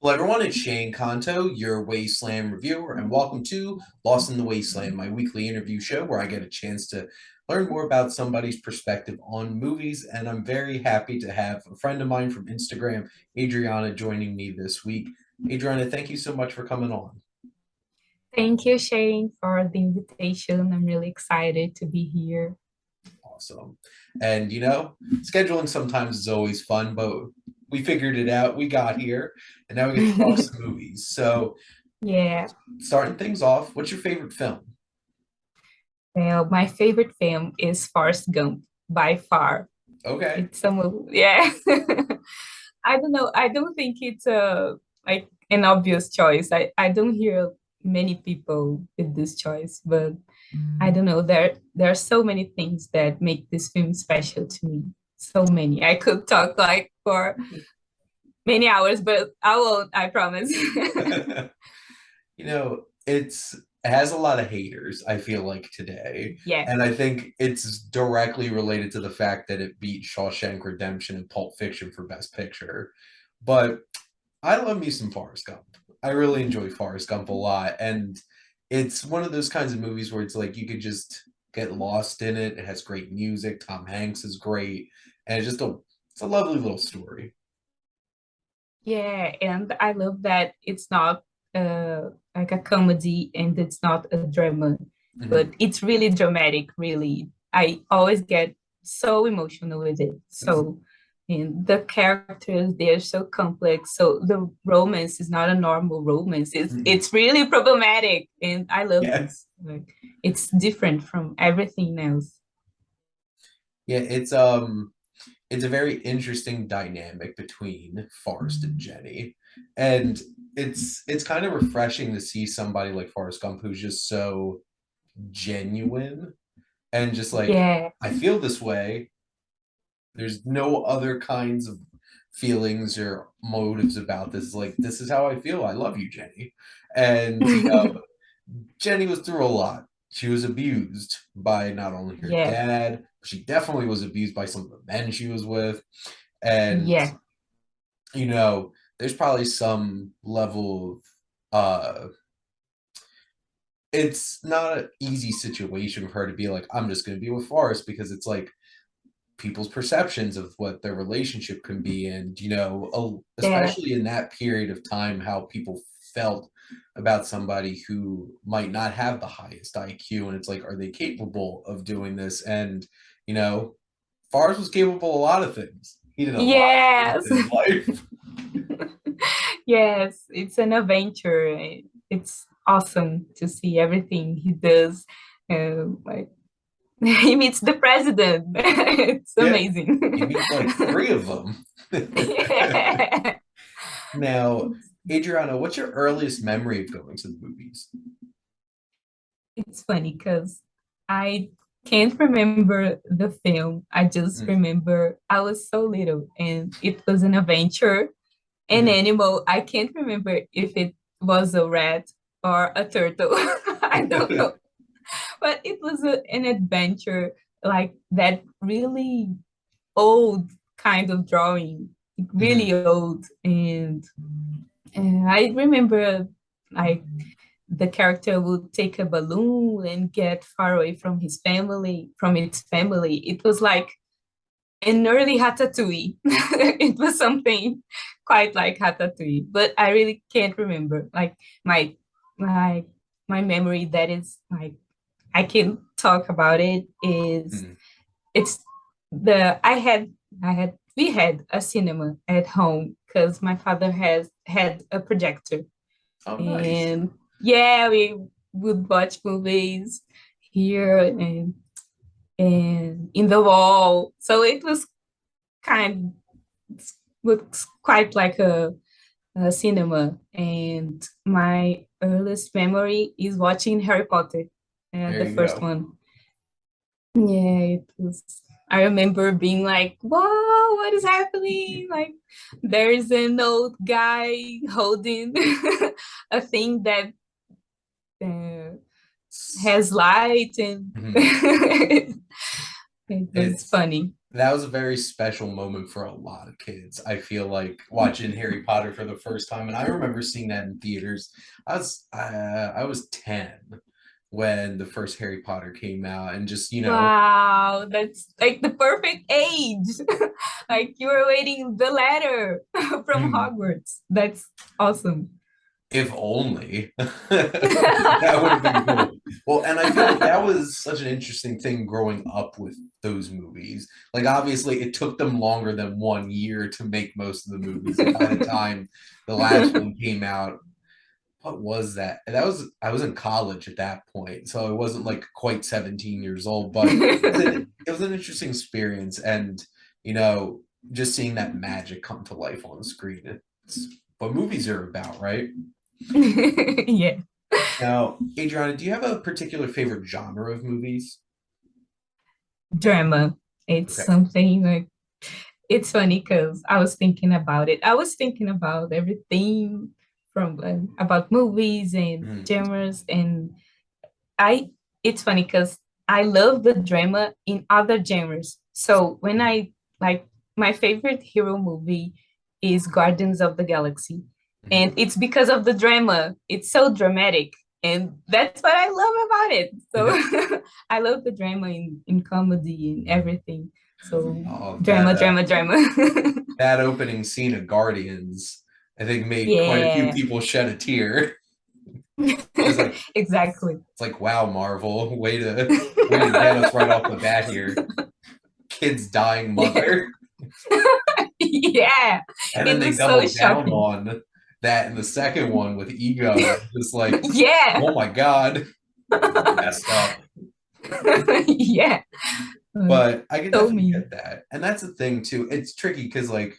Hello, everyone. It's Shane Kanto, your Wasteland Reviewer, and welcome to Lost in the Wasteland, my weekly interview show where I get a chance to learn more about somebody's perspective on movies. And I'm very happy to have a friend of mine from Instagram, Adriana, joining me this week. Adriana, thank you so much for coming on. Thank you, Shane, for the invitation. I'm really excited to be here. Awesome. And scheduling sometimes is always fun, but we figured it out. We got here, and now we get to talk some movies. So, Yeah. starting things off, what's your favorite film? Well, my favorite film is Forrest Gump by far. Okay. It's a movie. Yeah. I don't know. I don't think it's like an obvious choice. I don't hear many people with this choice, but I don't know. There are so many things that make this film special to me. So many. I could talk like for many hours, but I won't, I promise. It has a lot of haters, I feel like today. Yeah. And I think it's directly related to the fact that it beat Shawshank Redemption and Pulp Fiction for Best Picture. But I love me some Forrest Gump. I really enjoy Forrest Gump a lot. And it's one of those kinds of movies where it's like you could just get lost in it. It has great music. Tom Hanks is great. And it's a lovely little story. Yeah, and I love that it's not like a comedy and it's not a drama, but Mhm. it's really dramatic, really. I always get so emotional with it. So, and the characters, they're so complex. So the romance is not a normal romance. It's Mhm. it's really problematic, and I love Yeah. this. Like it's different from everything else. Yeah, it's a very interesting dynamic between Forrest and Jenny. And it's kind of refreshing to see somebody like Forrest Gump who's just so genuine and just like, Yeah. I feel this way. There's no other kinds of feelings or motives about this. Like, this is how I feel. I love you, Jenny. And Jenny was through a lot. She was abused by not only her Yeah. dad, she definitely was abused by some of the men she was with. And Yeah. there's probably some level of it's not an easy situation for her to be like, I'm just gonna be with Forrest because it's like people's perceptions of what their relationship can be, and Yeah. especially in that period of time, how people felt about somebody who might not have the highest IQ, and it's like, are they capable of doing this? And you know, Forrest was capable of a lot of things. He did a lot of things Yes. in his life. Yes, it's an adventure. It's awesome to see everything he does. Like he meets the president. It's Yeah, he amazing. meets like three of them. Yeah. Now, It's, Adriana, what's your earliest memory of going to the movies? it's funny because I can't remember the film. I just Mm, remember I was so little and it was an adventure. An mhm. animal. I can't remember if it was a rat or a turtle. I don't know. But it was an adventure, like that really old kind of drawing, Mhm. really old. And I remember like the character would take a balloon and get far away from his family, from its family. It was like an early Ratatouille. It was something quite like Ratatouille, but I really can't remember. Like my my my memory that is like I can talk about it is Mhm. it's the I had we had a cinema at home because my father has had a projector, Oh, nice. and yeah, we would watch movies here and in the wall. So it was kind looks quite like a cinema. And my earliest memory is watching Harry Potter, There the you first go. one. Yeah, it was. I remember being like, "Whoa, what is happening?" Like, there is an old guy holding a thing that uh, has light, and Mhm. it was It's funny. that was a very special moment for a lot of kids. I feel like watching Harry Potter for the first time, and I remember seeing that in theaters. I was 10 when the first Harry Potter came out, and just Wow, that's like the perfect age. Like you were waiting the letter from Hogwarts. That's awesome. if only that would have been cool. Well, and I feel like that was such an interesting thing growing up with those movies. Like, obviously, it took them longer than 1 year to make most of the movies, and by the time the last one came out, what was that? That was I was in college at that point, so I wasn't like quite 17 years old, but it was an interesting experience, and you know, just seeing that magic come to life on screen. It's what movies are about, right? Yeah. Now, Adriana, do you have a particular favorite genre of movies? Drama. It's Okay. something like it's funny because I was thinking about it. I was thinking about everything from about movies and Mm, genres, and I. It's funny because I love the drama in other genres. So when mm, I like my favorite hero movie is Guardians of the Galaxy, and mhm. it's because of the drama. It's so dramatic, and that's what I love about it. So I love the drama in comedy and everything. So Oh, drama, drama, drama. that opening scene of Guardians, I think made quite a few Yeah, people shed a tear. Just like exactly. it's like, wow, Marvel, way to get us right off the bat here. Kid's dying Yeah, mother. yeah. And then It they was so double down shocking. on that in the second one with Ego. Just like, Yeah, oh my God, messed up. yeah. But I can So definitely mean. get that. And that's the thing too. It's tricky because like,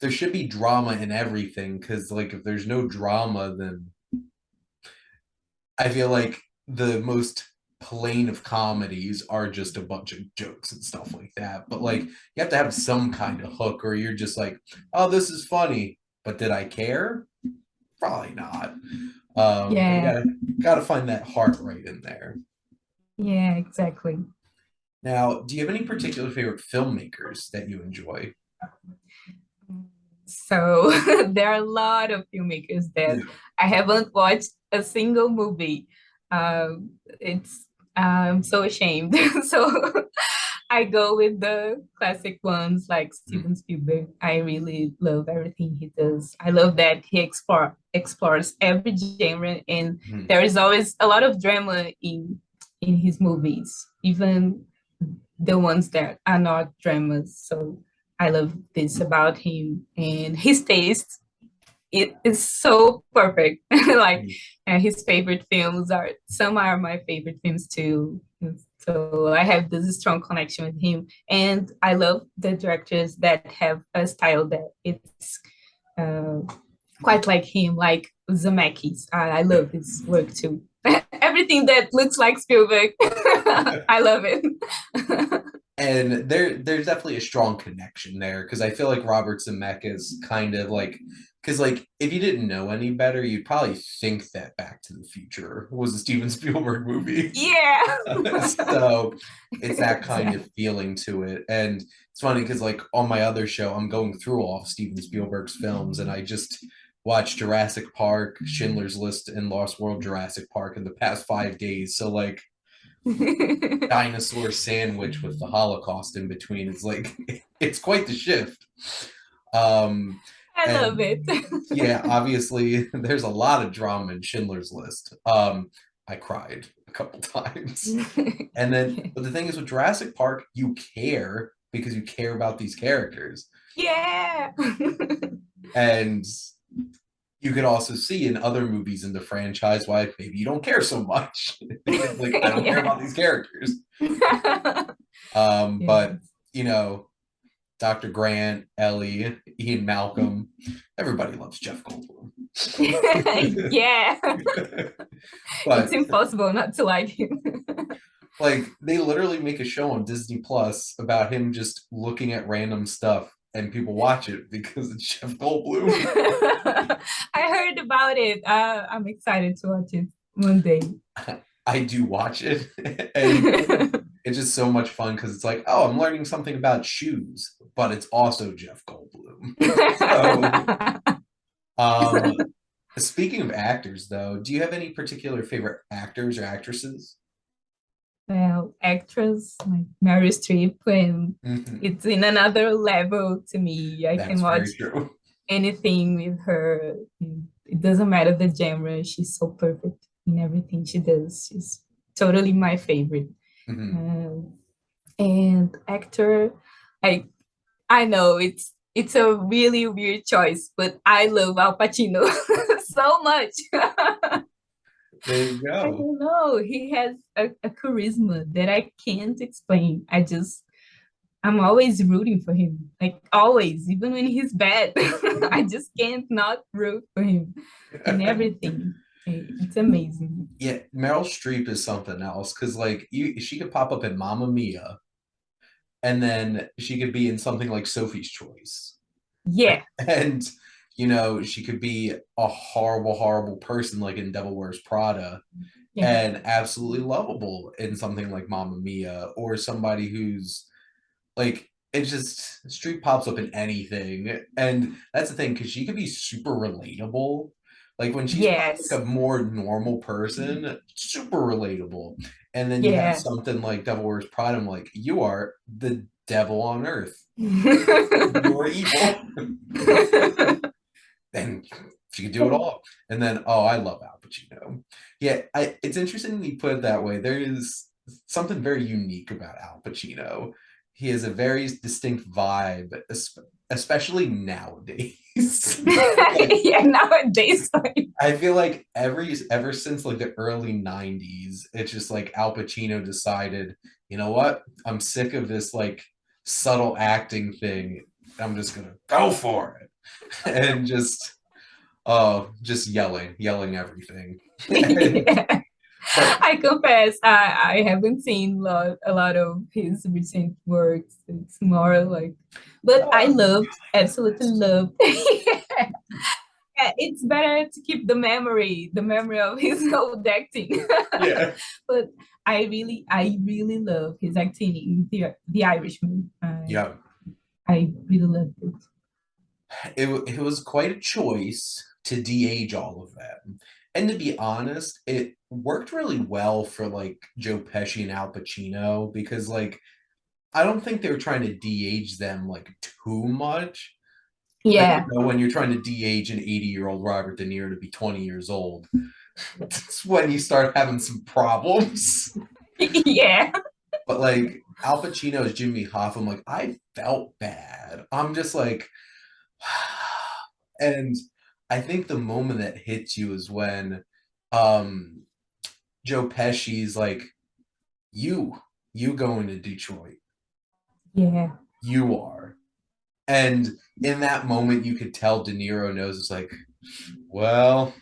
there should be drama in everything because like if there's no drama, then I feel like the most plain of comedies are just a bunch of jokes and stuff like that. But like you have to have some kind of hook or you're just like, oh, this is funny. But did I care? Probably not. But you Yeah, gotta find that heart right in there. yeah, exactly. Now, do you have any particular favorite filmmakers that you enjoy? So there are a lot of filmmakers that Yeah. I haven't watched a single movie. It's I'm so ashamed. So I go with the classic ones like Mhm. Steven Spielberg. I really love everything he does. I love that he explores every genre, and Mhm. there is always a lot of drama in his movies, even the ones that are not dramas. So I love this about him and his taste. It is so perfect. Like Mhm. his favorite films are some are my favorite films too. And so I have this strong connection with him, and I love the directors that have a style that it's uh, quite like him, like Zemeckis. I love his work too. Everything that looks like Spielberg, I love it. And there's definitely a strong connection there because I feel like Robert Zemeckis is kind of like because like if you didn't know any better, you'd probably think that Back to the Future was a Steven Spielberg movie. Yeah. So it's that kind of Exactly. feeling to it. And it's funny because like on my other show, I'm going through all of Steven Spielberg's films, and I just watched Jurassic Park, Schindler's List, and Lost World Jurassic Park in the past 5 days. So like dinosaur sandwich with the Holocaust in between. It's like it's quite the shift. Um, I love and it. yeah, obviously there's a lot of drama in Schindler's List. I cried a couple times. And then, but the thing is with Jurassic Park, you care because you care about these characters. Yeah. And you could also see in other movies in the franchise why maybe you don't care so much because like I don't care Yeah. about these characters. Yeah. But you know, Dr. Grant, Ellie, Ian Malcolm. Everybody loves Jeff Goldblum. Yeah. It's But impossible not to like him. like they literally make a show on Disney Plus about him just looking at random stuff and people watch it because it's Jeff Goldblum. I heard about it. I'm excited to watch it one day. I do watch it and it's just so much fun because it's like, oh, I'm learning something about shoes, but it's also Jeff Goldblum. So, um, speaking of actors, though, do you have any particular favorite actors or actresses? Well, actress like Mary Streep, and Mhm. it's in another level to me. I can That's watch very true. anything with her. It doesn't matter the genre. She's so perfect in everything she does. She's totally my favorite. Mhm. Um, and actor, I I know it's a really weird choice, but I love Al Pacino so much. There you I go. don't know. He has a charisma that I can't explain. I'm always rooting for him. Like always, even when he's bad. I just can't not root for him in everything. It's amazing. Yeah, Meryl Streep is something else because like she could pop up in Mamma Mia, and then she could be in something like Sophie's Choice, Yeah, and she could be a horrible, horrible person like in Devil Wears Prada, yeah, and absolutely lovable in something like Mamma Mia, or somebody who's like it's just Street pops up in anything, and that's the thing because she could be super relatable. Like when she's playing yes, like a more normal person, super relatable. And then you have yeah. something like Devil Wears Prada. I'm like, you are the devil on earth. You're evil, and she could do it all. And then, oh, I love Al Pacino. Yeah, it's interesting you put it that way. There is something very unique about Al Pacino. He has a very distinct vibe, especially nowadays. Like, Yeah, nowadays, like, I feel like ever since like the early 90s, it's just like Al Pacino decided, you know what? I'm sick of this like subtle acting thing. I'm just gonna go for it. And just yelling everything. And, yeah. but I confess, I haven't seen a lot of his recent works. It's more like, but I oh, loved, absolutely loved. Yeah, it's better to keep the memory of his old acting. yeah, But I really love his acting in the Irishman. yeah. I really loved it. It was quite a choice to de-age all of them. And to be honest, it worked really well for like Joe Pesci and Al Pacino because like I don't think they were trying to de-age them like too much. But Yeah, when you're trying to de-age an 80-year-old Robert De Niro to be 20 years old, that's when you start having some problems. yeah, But like Al Pacino's Jimmy Hoffa, I'm like, I felt bad. I'm just like, and I think the moment that hits you is when um Joe Pesci's like, you, you going to Detroit. yeah. You are. And in that moment you could tell De Niro knows it's like, well,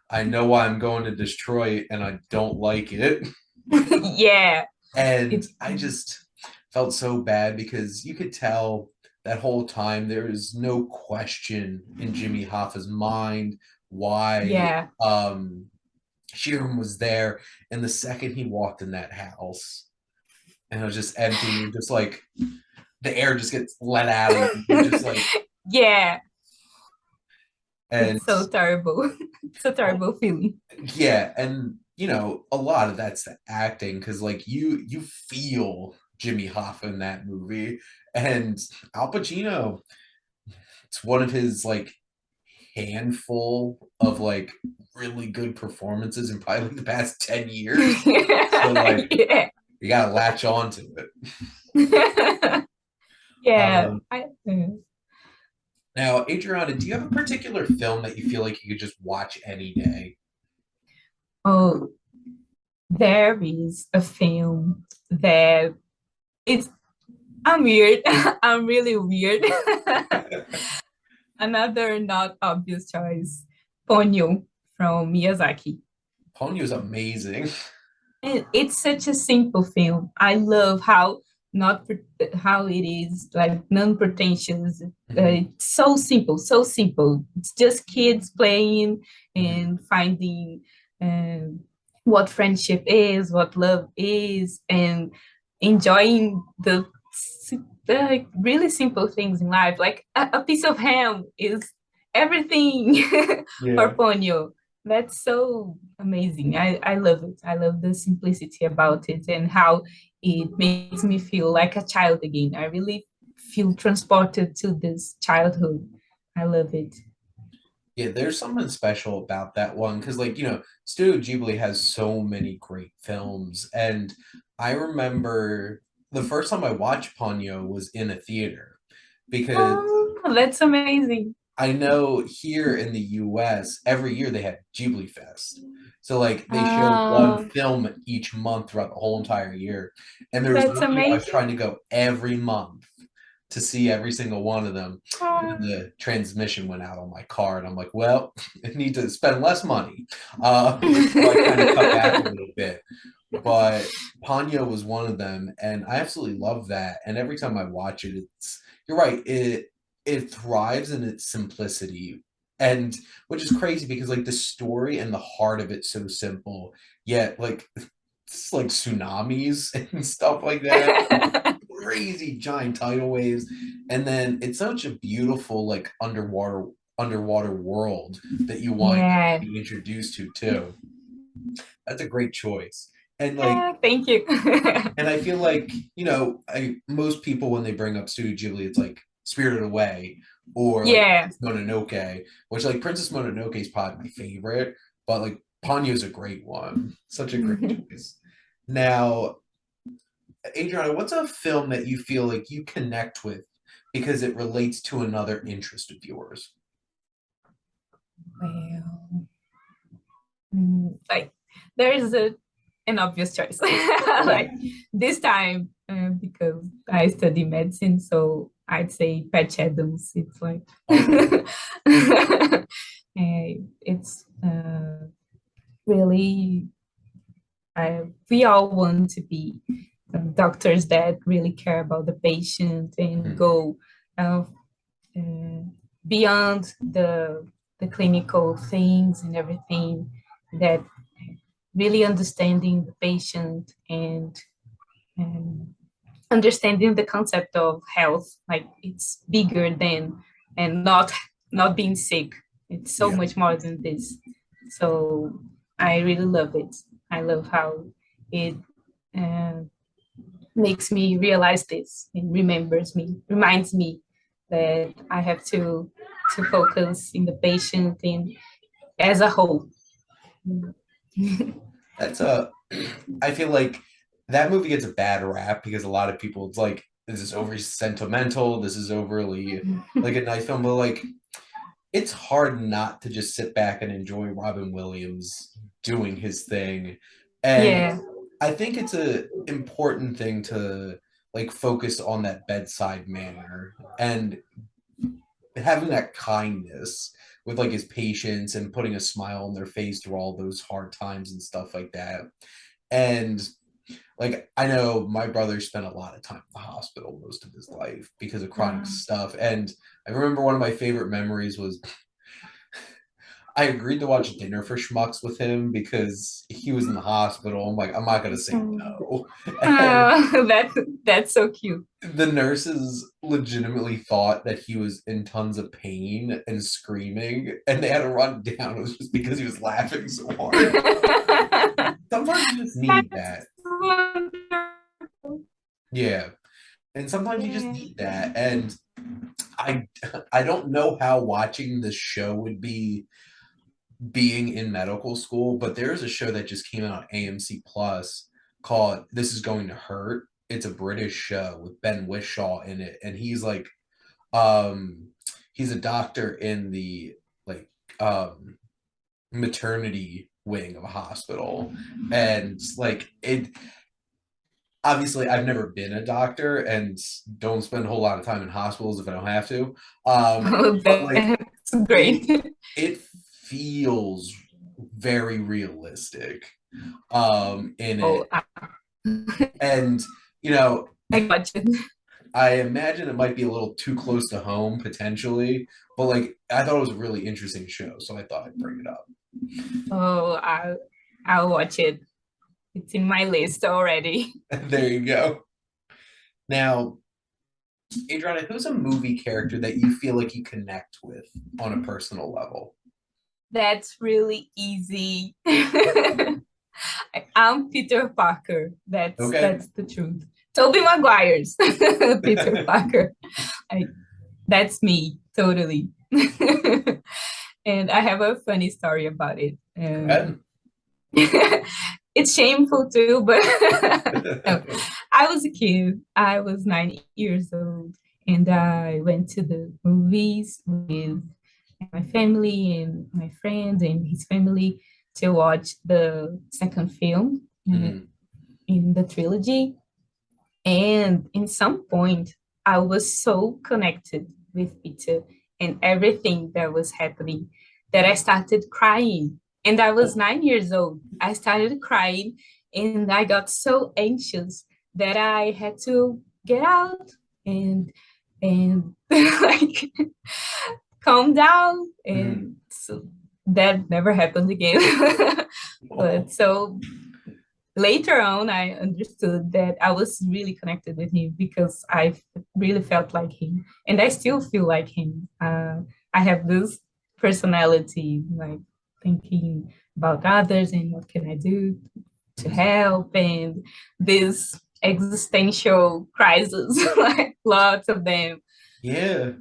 I know why I'm going to Detroit and I don't like it. Yeah. And It, I just felt so bad because you could tell that whole time there is no question in Jimmy Hoffa's mind why yeah. Sheeran was there. And the second he walked in that house and it was just empty, and you're just like the air just gets let out of you. You're just like, Yeah, and it's so terrible. It's a terrible feeling. yeah, and a lot of that's the acting because like you feel Jimmy Hoffa in that movie, and Al Pacino. It's one of his like handful of like really good performances in probably the past 10 years. So like Yeah. you gotta latch on to it. Yeah. Um, Now, Adriana, do you have a particular film that you feel like you could just watch any day? Oh, there is a film that it's I'm weird. I'm really weird. Another not obvious choice, Ponyo from Miyazaki. Ponyo is amazing. And it's such a simple film. I love how not how it is like non-pretentious. Mhm, It's so simple, so simple. It's just kids playing mhm. and finding um, what friendship is, what love is, and enjoying the really simple things in life. Like a piece of ham is everything for Yeah. Ponyo. That's so amazing. I love it. I love the simplicity about it and how it makes me feel like a child again. I really feel transported to this childhood. I love it. Yeah, there's something special about that one because, like, Studio Ghibli has so many great films. And I remember the first time I watched Ponyo was in a theater because Oh, that's amazing. I know here in the US, every year they had Ghibli Fest. So, like, they show one Oh, film each month throughout the whole entire year. And there was that's one year I was amazing. trying to go every month to see every single one of them. And Oh. then the transmission went out on my card. I'm like, well, I need to spend less money. So I kind of cut back a little bit. But Ponyo was one of them, and I absolutely love that. And every time I watch it, you're right, it thrives in its simplicity. And which is crazy because like the story and the heart of it's so simple, yet like it's like tsunamis and stuff like that, crazy giant tidal waves, and then it's such a beautiful like underwater world that you want to Yeah. be introduced to too. That's a great choice. And like Yeah, thank you. and I feel like, most people when they bring up Studio Ghibli, it's like Spirited Away or like Yeah. Mononoke, which like Princess Mononoke is probably my favorite, but like Ponyo's a great one. Such a great choice. Now, Adriana, what's a film that you feel like you connect with because it relates to another interest of yours? Well, like there is an obvious choice. Okay. Like this time, because I study medicine, so I'd say Patch Adams. It's like Okay. it's really we all want to be doctors that really care about the patient and Mhm. go uh, uh, beyond the clinical things and everything, that really understanding the patient and understanding the concept of health, like it's bigger than and not being sick. It's so Yeah. much more than this. So I really love it. I love how it uh, makes me realize this and reminds me that I have to focus in the patient and as a whole. That's a I feel like that movie gets a bad rap because a lot of people it's like this is overly sentimental, this is overly like a nice film, but like it's hard not to just sit back and enjoy Robin Williams doing his thing. And Yeah, I think it's a important thing to like focus on that bedside manner and having that kindness with like his patients and putting a smile on their face through all those hard times and stuff like that. And like I know my brother spent a lot of time in the hospital most of his life because of chronic stuff. And I remember one of my favorite memories was I agreed to watch Dinner for Schmucks with him because he was in the hospital. I'm like, I'm not gonna say no. And that's so cute. the nurses legitimately thought that he was in tons of pain and screaming, and they had to run down. It was just because he was laughing so hard. Sometimes you just need That's that. wonderful. Yeah. And sometimes you just Yeah. need that. And I I don't know how watching this show would be being in medical school, but there is a show that just came out on AMC Plus called This Is Going to Hurt. It's a British show with Ben Whishaw in it, and um he's a doctor in the like maternity wing of a hospital. And like it obviously I've never been a doctor and don't spend a whole lot of time in hospitals if I don't have to. Oh, But like that's great. it it feels very realistic in Oh, it. And you know, I got you. I imagine it might be a little too close to home potentially, but like I thought it was a really interesting show, so I thought I'd bring it up. Oh, I'll watch it. It's in my list already. There you go. Now, Adriana, who's a movie character that you feel like you connect with on a personal level? That's really easy. I'm Peter Parker. Okay. That's the truth. Tobey Maguire's Peter Parker. I, that's me, totally. And I have a funny story about it. Go ahead. It's shameful too, but no. I was a kid. I was 9 years old, and I went to the movies with my family and my friends and his family to watch the second film Mhm. in the trilogy. And in some point, I was so connected with Peter and everything that was happening that I started crying. And I was 9 years old. I started crying and I got so anxious that I had to get out and like calm down. Mhm. And so that never happened again. But so later on, I understood that I was really connected with him because really felt like him, and I still feel like him. I have this personality, like thinking about others and what can I do to help, and this existential crisis, like lots of them. Yeah.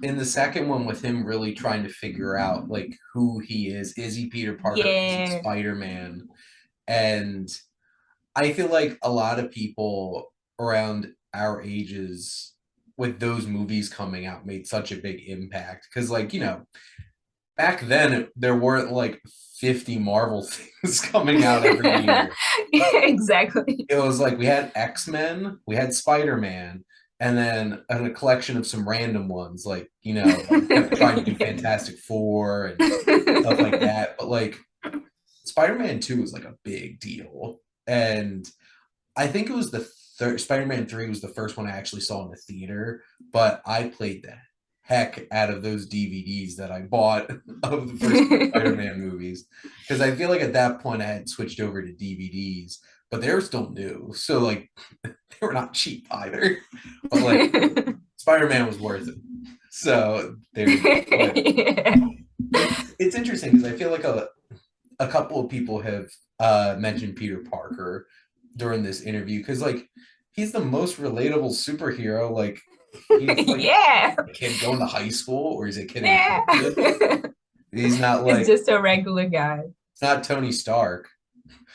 In the second one with him really trying to figure out like who he is. Is he Peter Parker? Is he Yeah, Spider-Man? And I feel like a lot of people around our ages with those movies coming out made such a big impact because like, back then there weren't like 50 Marvel things coming out every year. exactly. It was like we had X-Men, we had Spider-Man, and then a collection of some random ones like, kept trying to do Fantastic Four and stuff like that. But like Spider-Man 2 was like a big deal. And I think it was the third Spider-Man 3 was the first one I actually saw in the theater, but I played the heck out of those DVDs that I bought of the first Spider-Man movies. Because I feel like at that point I had switched over to DVDs, but they were still new. So like they were not cheap either. But like Spider-Man was worth it. So there you go. But Yeah. it's interesting because I feel like a couple of people have mentioned Peter Parker during this interview because like he's the most relatable superhero. Like he's like Yeah. a kid going to high school or he's a kid in Yeah. college. He's not It's like just a regular guy. it's not Tony Stark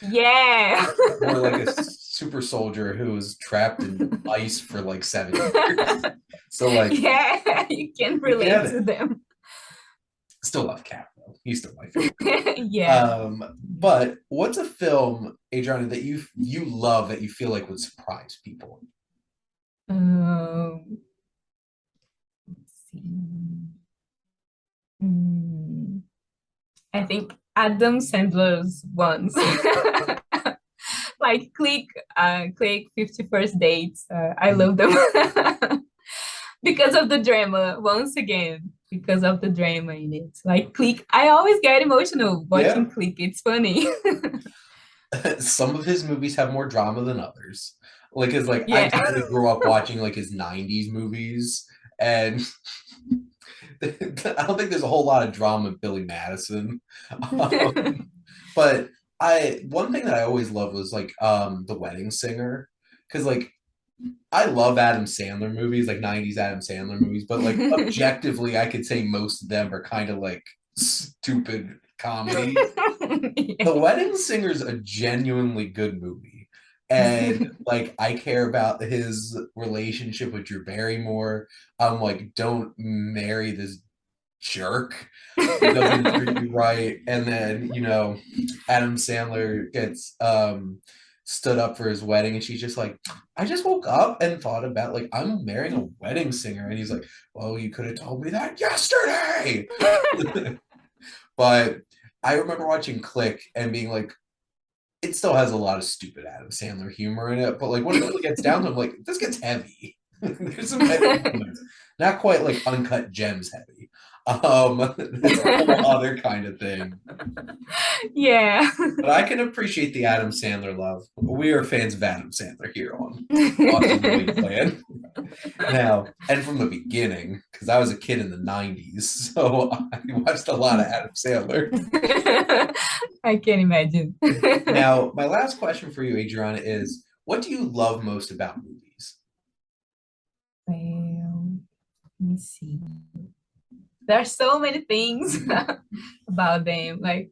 Yeah. or like a super soldier who was trapped in ice for like 7 years. So like Yeah, you can we relate get to it. them. Still love Cap though. He's still my favorite. Yeah. But what's a film, Adriana, that you love that you feel like would surprise people? Let's see. Hmm. I think Adam Sandler's ones. Like Click 51st Dates. I love them. Because of the drama, once again, because of the drama in it. Like Click, I always get emotional Yeah. watching Click. It's funny. Some of his movies have more drama than others. Like it's like I Yeah. definitely grew up watching like his 90s movies and I don't think there's a whole lot of drama in Billy Madison. But I one thing that I always loved was like The Wedding Singer because like I love Adam Sandler movies, like 90s Adam Sandler movies, but like objectively I could say most of them are kind of like stupid comedy. The Wedding Singer is a genuinely good movie. And like I care about his relationship with Drew Barrymore. I'm like, don't marry this jerk who doesn't treat you right. And then, Adam Sandler gets stood up for his wedding and she's just like, I just woke up and thought about like I'm marrying a wedding singer. And he's like, well, you could have told me that yesterday. But I remember watching Click and being like, it still has a lot of stupid Adam Sandler humor in it, but like when it really gets down to it, like this gets heavy. There's some heavy moments. Not quite like Uncut Gems heavy. That's a whole other kind of thing. Yeah. But I can appreciate the Adam Sandler love. We are fans of Adam Sandler here on Awesome Movie Plan. Now, and from the beginning, because I was a kid in the 90s, so I watched a lot of Adam Sandler. I can imagine. Now, my last question for you, Adriana, is what do you love most about movies? Well, let me see. There are so many things about them, like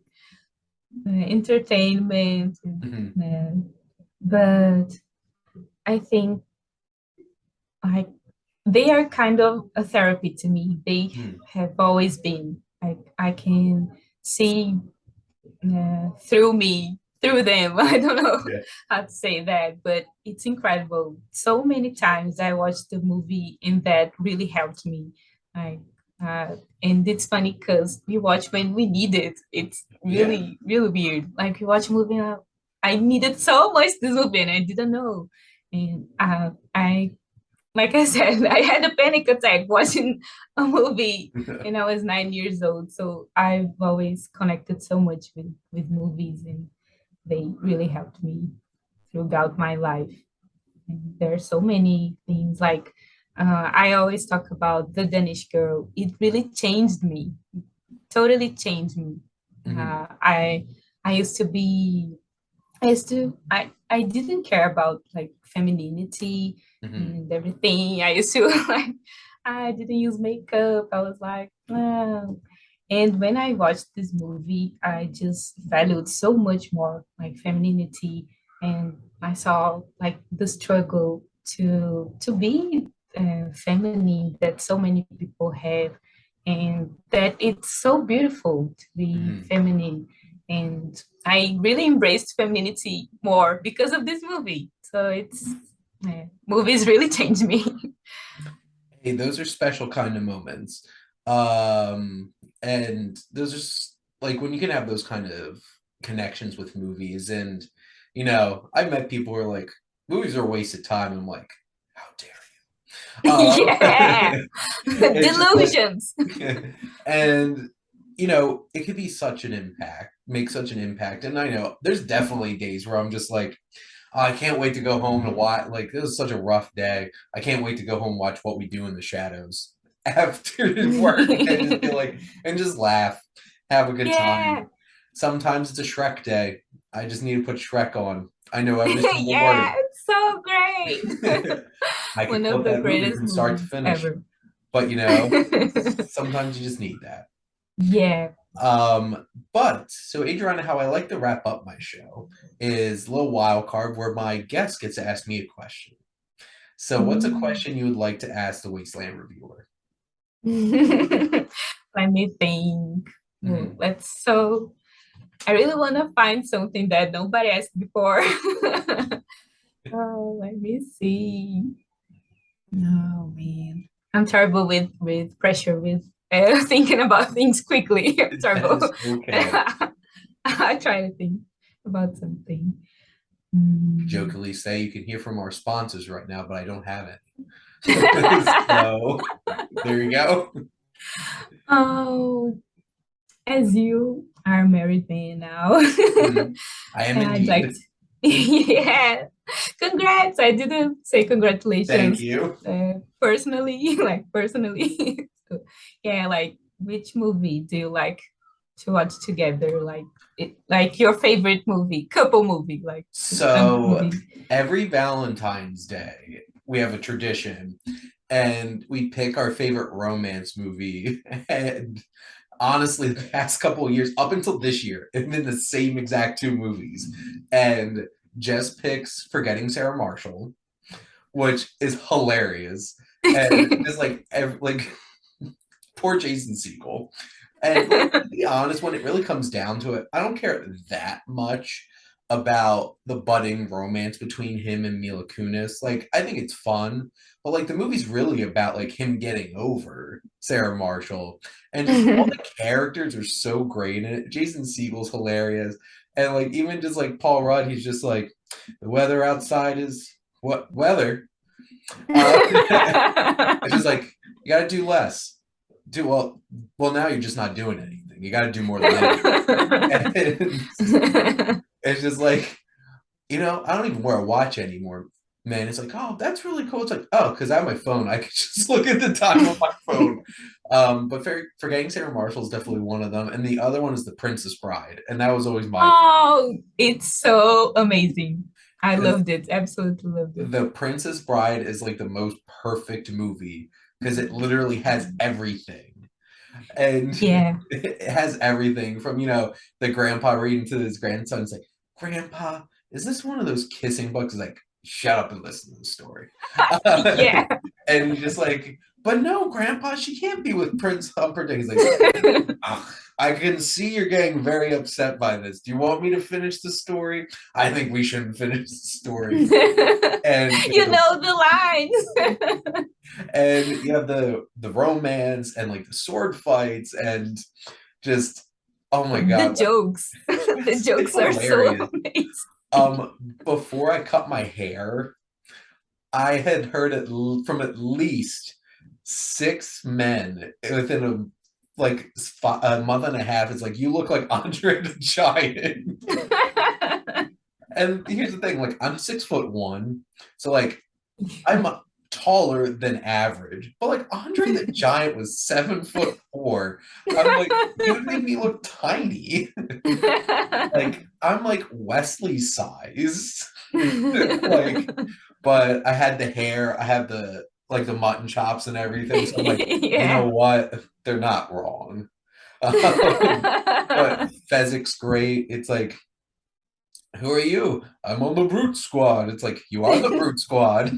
entertainment, Mhm, uh, but I think like they are kind of a therapy to me. They mhm, have always been. I can see through me, through them. I don't know yeah, how to say that, but it's incredible. So many times I watched the movie and that really helped me. I, and it's funny because we watch when we need it. It's yeah. really, really weird. Like we watch a movie, I needed so much this movie and I didn't know. And I like I said, I had a panic attack watching a movie and I was 9 years old. So I've always connected so much with movies and they really helped me throughout my life. And there are so many things like I always talk about the Danish Girl. It really changed me, totally changed me. Mhm, Uh, I I used to be I didn't care about like femininity mhm. and everything. I used to like I didn't use makeup. I was like, oh. And when I watched this movie, I just valued so much more like femininity, and I saw like the struggle to be feminine that so many people have, and that it's so beautiful to be Mhm. feminine. And I really embraced femininity more because of this movie. So it's movies really changed me. Hey, those are special kind of moments. Um, and those are like when you can have those kind of connections with movies. And, I've met people who are like, movies are a waste of time. I'm like, how dare you? Yeah, It's just like, delusions. and, it could be such an impact, make such an impact. And I know there's definitely days where I'm just like, "Oh, I can't wait to go home and watch. Like, this is such a rough day. I can't wait to go home and watch What We Do in the Shadows after work and just be like, and just laugh, have a good time. Yeah, Sometimes it's a Shrek day. I just need to put Shrek on. I know every single yeah, word. it's so great. I could One of quote the that movie greatest from start to movies finish. ever. But sometimes you just need that. Yeah. But so Adriana, how I like to wrap up my show is a little wild card where my guest gets to ask me a question. So, what's a Mm. question you would like to ask the Wasteland Reviewer? Let me think. Oh, Mhm. let's so I really want to find something that nobody asked before. Oh, let me see. Oh man, I'm terrible with pressure with thinking about things quickly. I'm That terrible. is okay. I try to think about something. Mm. Jokingly say you can hear from our sponsors right now, but I don't have any. So there you go. Oh, as you are a married man now, Mhm. I am I'd like indeed. to, yeah, congrats. I didn't say Thank congratulations you. personally, like personally. So, yeah, like which movie do you like to watch together? Like like your favorite movie, couple movie, like a So movie. every Valentine's Day, we have a tradition and we pick our favorite romance movie. And honestly, the past couple of years, up until this year, it's been the same exact two movies. And Jess picks Forgetting Sarah Marshall, which is hilarious. And just like poor Jason Segel. And like to be honest, when it really comes down to it, I don't care that much about the budding romance between him and Mila Kunis. Like, I think it's fun, but like the movie's really about like him getting over Sarah Marshall, and just all the characters are so great in it. Jason Segel's hilarious, and like even just like Paul Rudd, he's just like the weather outside is what weather. It's just like you got to do less. do well now you're just not doing anything. You got to do more than that. And it's just like, I don't even wear a watch anymore. Man, it's like, oh, that's really cool. It's like, oh, because I have my phone. I can just look at the time on my phone. But Forgetting Sarah Marshall is definitely one of them. And the other one is The Princess Bride. And that was always my, Oh, it's so amazing. I because loved it. Absolutely loved it. The Princess Bride is like the most perfect movie because it literally has everything. And Yeah. it has everything from, the grandpa reading to his grandson. It's like, Grandpa, is this one of those kissing books? He's like, shut up and listen to the story. Yeah. And he's just like, but no, Grandpa, she can't be with Prince Humperdinck. He's like, "Ugh, I can see you're getting very upset by this. Do you want me to finish the story? I think we shouldn't finish the story." And You know the lines. and you have the romance and like the sword fights and just, oh my The god, jokes. The it's jokes are so hilarious. amazing. Before I cut my hair, I had heard from at least 6 men within a month and a half. It's like, you look like Andre the Giant. And here's the thing, like, I'm 6'1", so like I'm taller than average, but like Andre the Giant was 7'4". I'm like, you would make me look tiny. Like I'm like Wesley size. Like, but I had the hair, I had the mutton chops and everything. So I'm like, you know Yeah. what? They're not wrong. But Fezzik's great. It's like, who are you? I'm on the Brute Squad. It's like, you are the Brute Squad.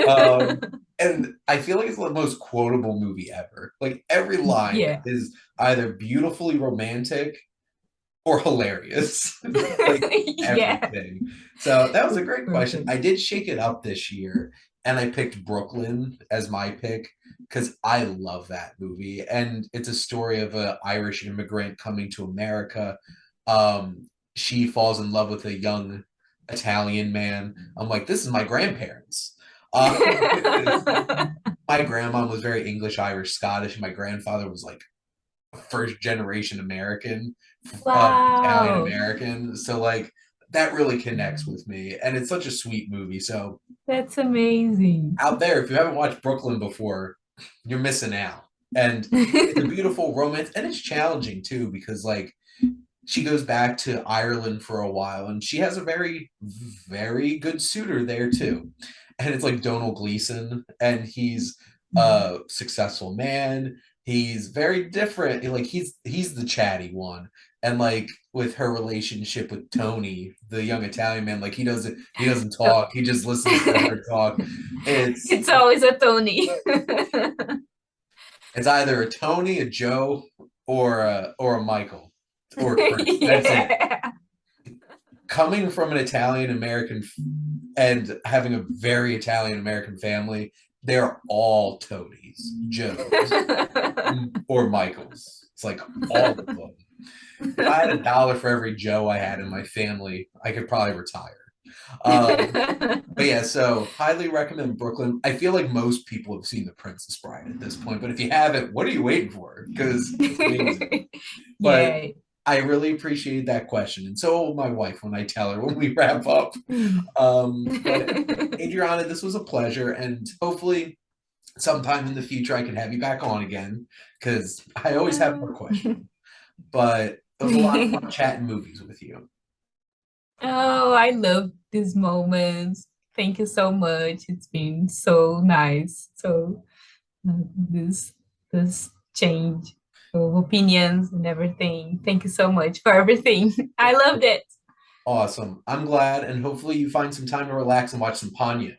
Um, and I feel like it's the most quotable movie ever. Like every line Yeah. is either beautifully romantic or hilarious. Like Yeah. everything. So that was a great question. Perfect. I did shake it up this year and I picked Brooklyn as my pick because I love that movie. And it's a story of an Irish immigrant coming to America. Um, she falls in love with a young Italian man. I'm like, this is my grandparents. Because my grandma was very English, Irish, Scottish. And my grandfather was like first generation American, Italian Wow. American. So like that really connects with me, and it's such a sweet movie. So That's amazing. out there, if you haven't watched Brooklyn before, you're missing out. And it's a beautiful romance, and it's challenging too because like she goes back to Ireland for a while, and she has a very, very good suitor there too. And it's like Donald Gleason, and he's a successful man. He's very different. Like he's the chatty one, and like with her relationship with Tony, the young Italian man, like he doesn't So talk. He just listens to her talk. It's it's always a Tony. it's either a Tony, a Joe, or a Michael or Chris. That's it. Yeah. Coming from an Italian American and having a very Italian American family, they're all Tonys, Joes, or Michaels. It's like all of them. If I had $1 for every Joe I had in my family, I could probably retire. But yeah, so highly recommend Brooklyn. I feel like most people have seen The Princess Bride at this point, but if you haven't, what are you waiting for? Because it's amazing. But Yeah. I really appreciate that question, and so will my wife when I tell her when we wrap up. But Adriana, this was a pleasure, and hopefully sometime in the future I can have you back on again because I always have more questions. But it was a lot of fun chatting movies with you. Oh, I love these moments. Thank you so much. It's been so nice. So this this change of opinions and everything. Thank you so much for everything. I loved it. Awesome. I'm glad, and hopefully you find some time to relax and watch some Ponyo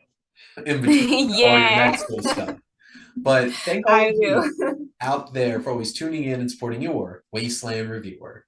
in between all your med Yeah, school stuff. But thank all I of will. you out there for always tuning in and supporting your Wasteland Reviewer.